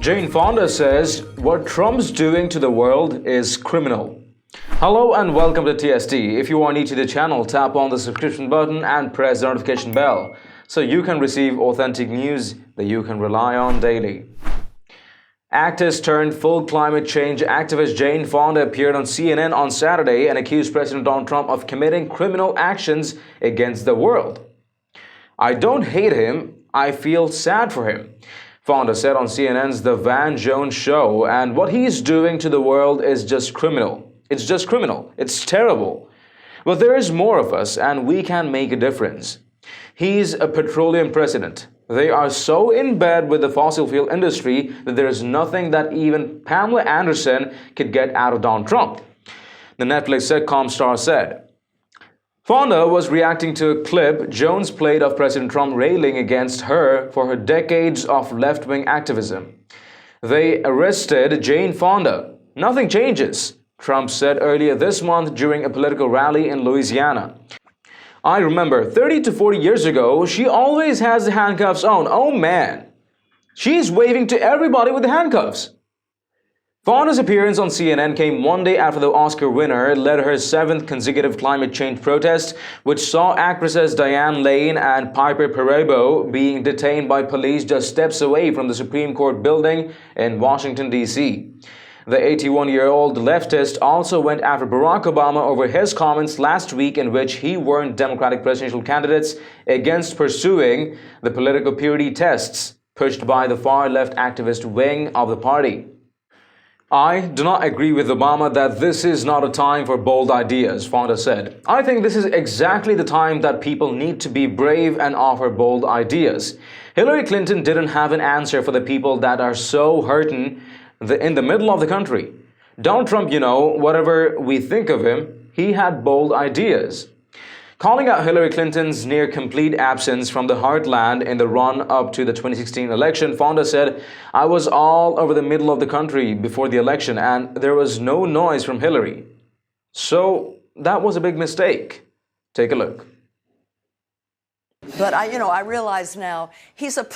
Jane Fonda says what Trump's doing to the world is criminal. Hello and welcome to TST. If you are new to the channel, tap on the subscription button and press the notification bell so you can receive authentic news that you can rely on daily. Activist turned full climate change activist Jane Fonda appeared on CNN on Saturday and accused President Donald Trump of committing criminal actions against the world. "I don't hate him, I feel sad for him," Fonda said on CNN's The Van Jones Show, and what he's doing to the world is just criminal. It's just criminal. It's terrible. But there is more of us and we can make a difference. He's a petroleum president. They are so in bed with the fossil fuel industry that there is nothing that even Pamela Anderson could get out of Donald Trump, the Netflix sitcom star said. Fonda was reacting to a clip Jones played of President Trump railing against her for her decades of left-wing activism. "They arrested Jane Fonda. Nothing changes," Trump said earlier this month during a political rally in Louisiana. "I remember 30 to 40 years ago, she always has the handcuffs on. Oh man, she's waving to everybody with the handcuffs." Fonda's appearance on CNN came one day after the Oscar winner led her 7th consecutive climate change protest, which saw actresses Diane Lane and Piper Perabo being detained by police just steps away from the Supreme Court building in Washington, D.C. The 81-year-old leftist also went after Barack Obama over his comments last week in which he warned Democratic presidential candidates against pursuing the political purity tests pushed by the far-left activist wing of the party. "I do not agree with Obama that this is not a time for bold ideas," Fonda said. "I think this is exactly the time that people need to be brave and offer bold ideas. Hillary Clinton didn't have an answer for the people that are so hurting in the middle of the country. Donald Trump, whatever we think of him, he had bold ideas." Calling out Hillary Clinton's near-complete absence from the heartland in the run-up to the 2016 election, Fonda said, "I was all over the middle of the country before the election and there was no noise from Hillary. So that was a big mistake." Take a look. But I realize now he's a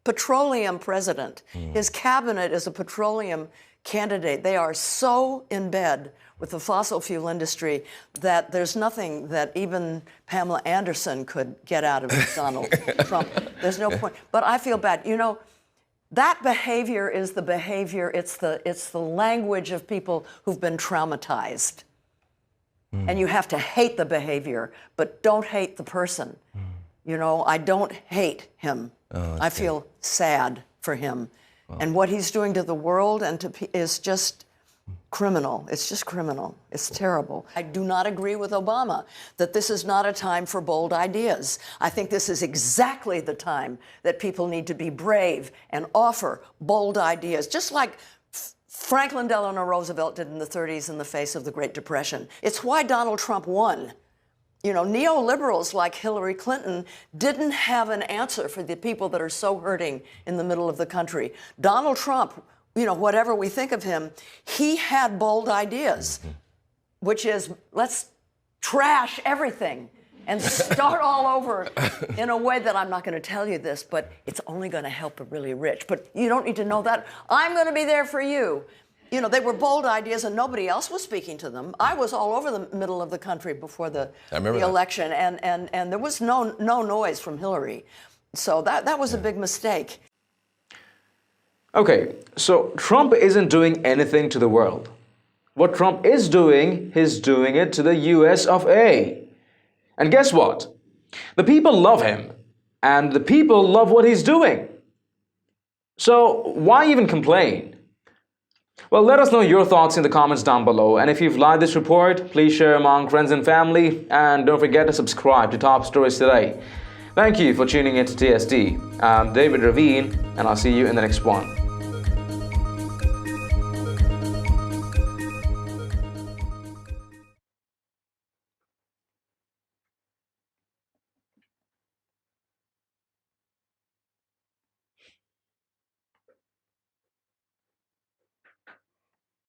petroleum president. His cabinet is a petroleum candidate. They are so in bed with the fossil fuel industry that there's nothing that even Pamela Anderson could get out of Donald Trump. There's no point. But I feel bad. That behavior is the behavior, it's the language of people who've been traumatized. And you have to hate the behavior, but don't hate the person. I don't hate him. I feel sad for him. And what he's doing to the world is just criminal. It's just criminal. It's terrible. I do not agree with Obama that this is not a time for bold ideas. I think this is exactly the time that people need to be brave and offer bold ideas, just like Franklin Delano Roosevelt did in the 30s in the face of the Great Depression. It's why Donald Trump won. Neoliberals like Hillary Clinton didn't have an answer for the people that are so hurting in the middle of the country. Donald Trump, whatever we think of him, he had bold ideas, which is let's trash everything and start all over in a way that I'm not going to tell you this, but it's only going to help the really rich. But you don't need to know that. I'm going to be there for you. They were bold ideas and nobody else was speaking to them. I was all over the middle of the country before the election, and there was no noise from Hillary. So that was a big mistake. Okay, so Trump isn't doing anything to the world. What Trump is doing, he's doing it to the US of A. And guess what? The people love him, and the people love what he's doing. So why even complain? Well, let us know your thoughts in the comments down below. And if you've liked this report, please share among friends and family. And don't forget to subscribe to Top Stories Today. Thank you for tuning in to TST. I'm David Ravine, and I'll see you in the next one.